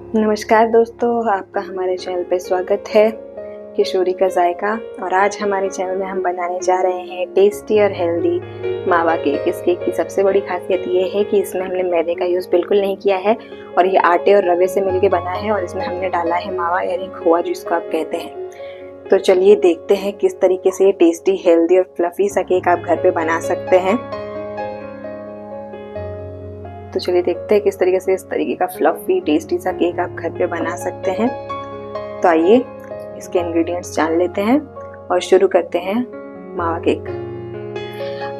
नमस्कार दोस्तों, आपका हमारे चैनल पे स्वागत है किशोरी का जायका। और आज हमारे चैनल में हम बनाने जा रहे हैं टेस्टी और हेल्दी मावा केक। इस केक की सबसे बड़ी खासियत ये है कि इसमें हमने मैदे का यूज़ बिल्कुल नहीं किया है और ये आटे और रवे से मिलके बना है और इसमें हमने डाला है मावा यानी खोआ जिसको आप कहते हैं। तो चलिए देखते हैं किस तरीके से ये टेस्टी, हेल्दी और फ्लफी सा केक आप घर पे बना सकते हैं। तो चलिए देखते हैं किस तरीके से इस तरीके का फ्लफी टेस्टी सा केक आप घर पे बना सकते हैं। तो आइए इसके इंग्रेडिएंट्स जान लेते हैं और शुरू करते हैं मावा केक।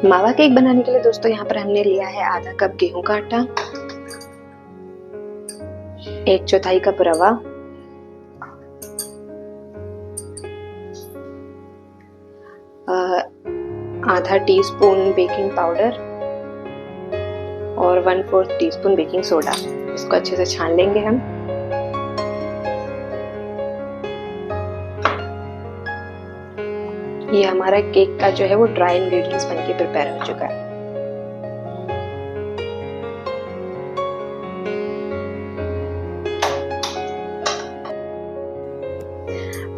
मावा केक बनाने के लिए दोस्तों यहाँ पर हमने लिया है आधा कप गेहूं का आटा, 1/4 कप रवा, आधा टीस्पून बेकिंग पाउडर और 1/4 टीस्पून बेकिंग सोडा। इसको अच्छे से छान लेंगे हम। ये हमारा केक का जो है वो ड्राई इंग्रेडिएंट्स बनके प्रिपेयर हो चुका है।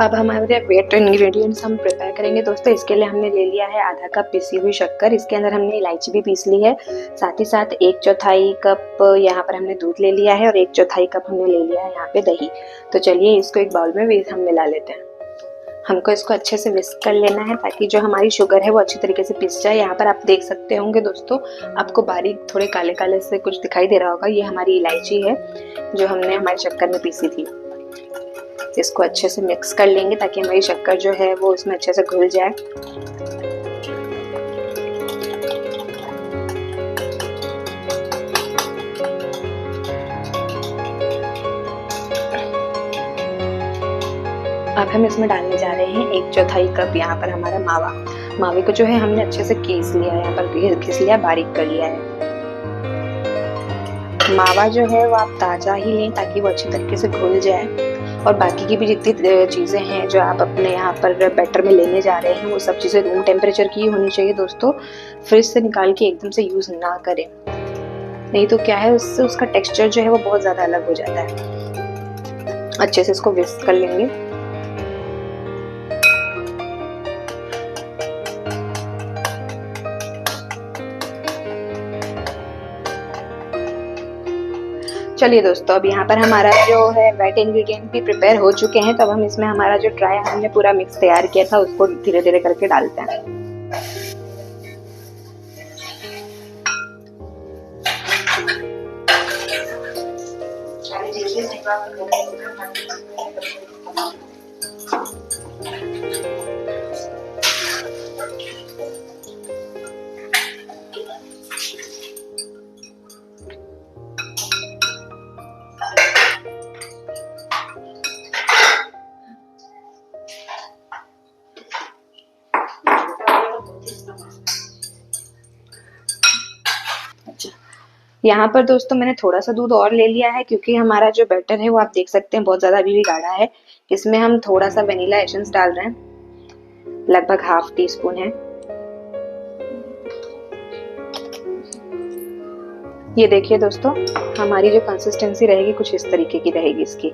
अब हमारे वेट इंग्रेडिएंट्स हम प्रिपेयर करेंगे दोस्तों। इसके लिए हमने ले लिया है आधा कप पिसी हुई शक्कर, इसके अंदर हमने इलायची भी पीस ली है। साथ ही साथ 1/4 कप यहाँ पर हमने दूध ले लिया है और 1/4 कप हमने ले लिया है यहाँ पे दही। तो चलिए इसको एक बाउल में हम मिला लेते हैं। हमको इसको अच्छे से विस्क कर लेना है ताकि जो हमारी शुगर है वो अच्छी तरीके से पिस जाए। यहाँ पर आप देख सकते होंगे दोस्तों, आपको बारीक थोड़े काले काले से कुछ दिखाई दे रहा होगा, ये हमारी इलायची है जो हमने हमारी शक्कर में पीसी थी। इसको अच्छे से मिक्स कर लेंगे ताकि हमारी शक्कर जो है वो इसमें अच्छे से घुल जाए। अब हम इसमें डालने जा रहे हैं 1/4 कप यहाँ पर हमारा मावा। मावे को जो है हमने अच्छे से घिस लिया है, यहाँ पर घिस लिया, बारीक कर लिया है। मावा जो है वो आप ताज़ा ही लें ताकि वो अच्छी तरीके से घुल जाए। और बाकी की भी जितनी चीज़ें हैं जो आप अपने यहाँ पर बैटर में लेने जा रहे हैं वो सब चीज़ें रूम टेम्परेचर की होनी चाहिए दोस्तों। फ्रिज से निकाल के एकदम से यूज़ ना करें, नहीं तो क्या है उससे उसका टेक्सचर जो है वो बहुत ज़्यादा अलग हो जाता है। अच्छे से इसको विस्क कर लेंगे। चलिए दोस्तों, अब यहाँ पर हमारा जो है वेट इंग्रेडिएंट भी प्रिपेयर हो चुके हैं। तो अब हम इसमें हमारा जो ड्राई हमने पूरा मिक्स तैयार किया था उसको धीरे धीरे करके डालते हैं। यहाँ पर दोस्तों मैंने थोड़ा सा दूध और ले लिया है क्योंकि हमारा जो बैटर है वो आप देख सकते हैं बहुत ज़्यादा अभी भी गाढ़ा है। इसमें हम थोड़ा सा वनीला एसेंस डाल रहे हैं, लगभग 1/2 टीस्पून है। ये देखिए दोस्तों, हमारी जो कंसिस्टेंसी रहेगी कुछ इस तरीके की रहेगी इसकी।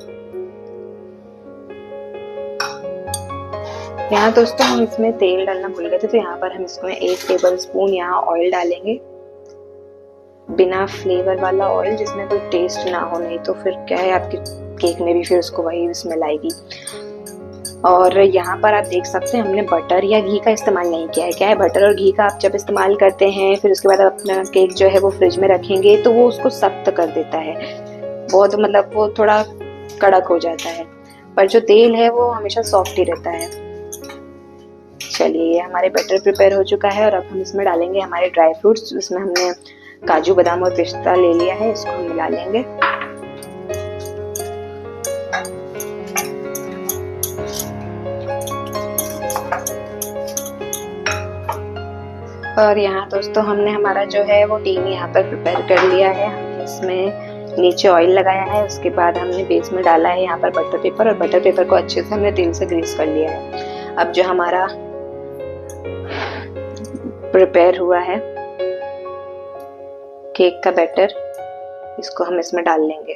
यहाँ दोस्तों हम इसमें तेल डालना भूल गए थे, तो यहाँ पर हम इसमें 1 टेबल स्पून यहाँ ऑयल डालेंगे, बिना फ्लेवर वाला ऑयल जिसमें कोई टेस्ट ना हो, नहीं तो फिर क्या है आपके केक में भी फिर उसको वही स्मेल आएगी। और यहाँ पर आप देख सकते हैं हमने बटर या घी का इस्तेमाल नहीं किया है। क्या है, बटर और घी का आप जब इस्तेमाल करते हैं फिर उसके बाद आप अपना केक जो है वो फ्रिज में रखेंगे तो वो उसको सख्त कर देता है, बहुत मतलब वो थोड़ा कड़क हो जाता है। पर जो तेल है वो हमेशा सॉफ्ट ही रहता है। चलिए ये हमारे बैटर प्रिपेयर हो चुका है और अब हम इसमें डालेंगे हमारे ड्राई फ्रूट्स। इसमें हमने काजू, बादाम और पिस्ता ले लिया है, इसको हम मिला लेंगे। और यहाँ दोस्तों हमने हमारा जो है वो टीन यहाँ पर प्रिपेयर कर लिया है। हमने इसमें नीचे ऑयल लगाया है, उसके बाद हमने बेस में डाला है यहाँ पर बटर पेपर, और बटर पेपर को अच्छे से हमने तेल से ग्रीस कर लिया है। अब जो हमारा प्रिपेयर हुआ है केक का बैटर, इसको हम इसमें डाल लेंगे।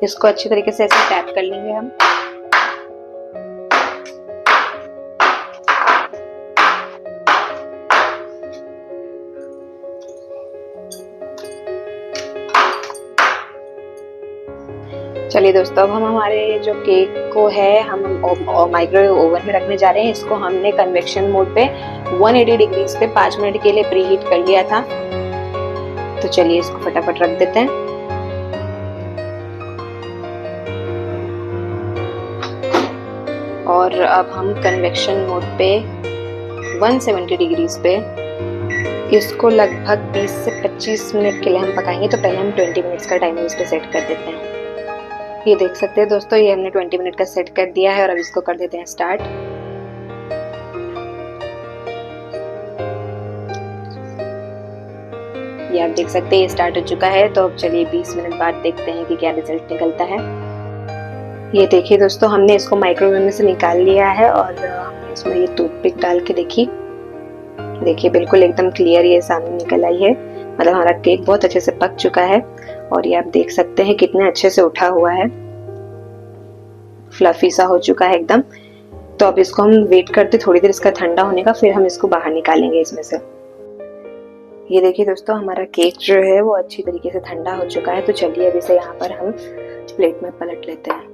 इसको अच्छी तरीके से ऐसे टैप कर लेंगे हम। चलिए दोस्तों, अब हम हमारे जो केक को है हम माइक्रोवेव ओवन में रखने जा रहे हैं। इसको हमने कन्वेक्शन मोड पे 180 डिग्रीज पे 5 मिनट के लिए प्री हीट कर लिया था। तो चलिए इसको फटाफट रख देते हैं। और अब हम कन्वेक्शन मोड पे 170 डिग्रीज पे इसको लगभग 20 से 25 मिनट के लिए हम पकाएंगे। तो पहले हम 20 मिनट्स का टाइमर इस पे सेट कर देते हैं। ये देख सकते हैं दोस्तों, ये हमने 20 मिनट का सेट कर दिया है और अब इसको कर देते हैं स्टार्ट। ये आप देख सकते हैं ये स्टार्ट हो चुका है। तो अब चलिए 20 मिनट बाद देखते हैं कि क्या रिजल्ट निकलता है। ये देखिए दोस्तों, हमने इसको माइक्रोवेव में से निकाल लिया है और इसमें ये टूथपिक डाल के देखिए बिल्कुल एकदम क्लियर ये सामने निकल आई है। मतलब हमारा केक बहुत अच्छे से पक चुका है और ये आप देख सकते हैं कितने अच्छे से उठा हुआ है, फ्लफी सा हो चुका है एकदम। तो अब इसको हम वेट करते थोड़ी देर इसका ठंडा होने का, फिर हम इसको बाहर निकालेंगे इसमें से। ये देखिए दोस्तों, हमारा केक जो है वो अच्छी तरीके से ठंडा हो चुका है। तो चलिए अब इसे यहाँ पर हम प्लेट में पलट लेते हैं।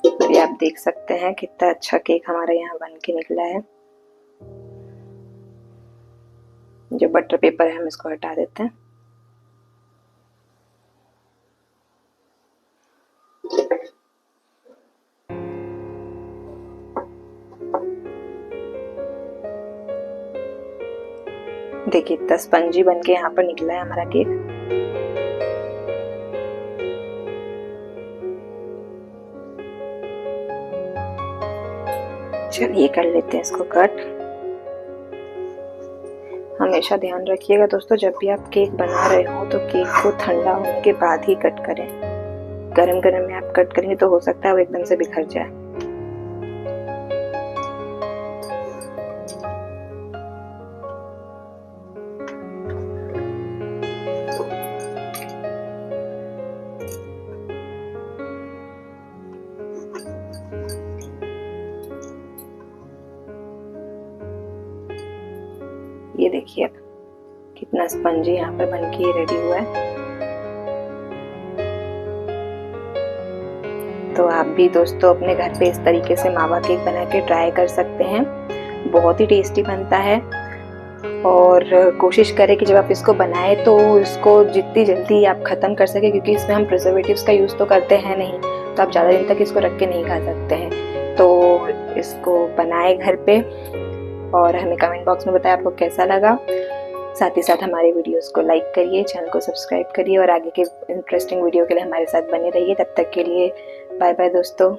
तो ये आप देख सकते हैं कितना अच्छा केक हमारा यहाँ बन के निकला है। जो बटर पेपर है हम इसको हटा देते हैं। देखिए इतना स्पंजी बन के यहाँ पर निकला है हमारा केक। चलिए कर लेते हैं इसको कट। हमेशा ध्यान रखिएगा दोस्तों, जब भी आप केक बना रहे हो तो केक को ठंडा होने के बाद ही कट करें। गरम गरम में आप कट करेंगे तो हो सकता है वो एकदम से बिखर जाए। ये देखिए अब कितना स्पंजी यहाँ पर बनके रेडी हुआ है। तो आप भी दोस्तों अपने घर पे इस तरीके से मावा केक बना के ट्राई कर सकते हैं। बहुत ही टेस्टी बनता है और कोशिश करें कि जब आप इसको बनाएं तो इसको जितनी जल्दी आप ख़त्म कर सके, क्योंकि इसमें हम प्रिजर्वेटिव्स का यूज़ तो करते हैं नहीं, तो आप ज़्यादा दिन तक इसको रख के नहीं खा सकते हैं। तो इसको बनाएं घर पे और हमें कमेंट बॉक्स में बताएं आपको कैसा लगा। साथ ही साथ हमारे वीडियोस को लाइक करिए, चैनल को सब्सक्राइब करिए और आगे के इंटरेस्टिंग वीडियो के लिए हमारे साथ बने रहिए। तब तक के लिए बाय बाय दोस्तों।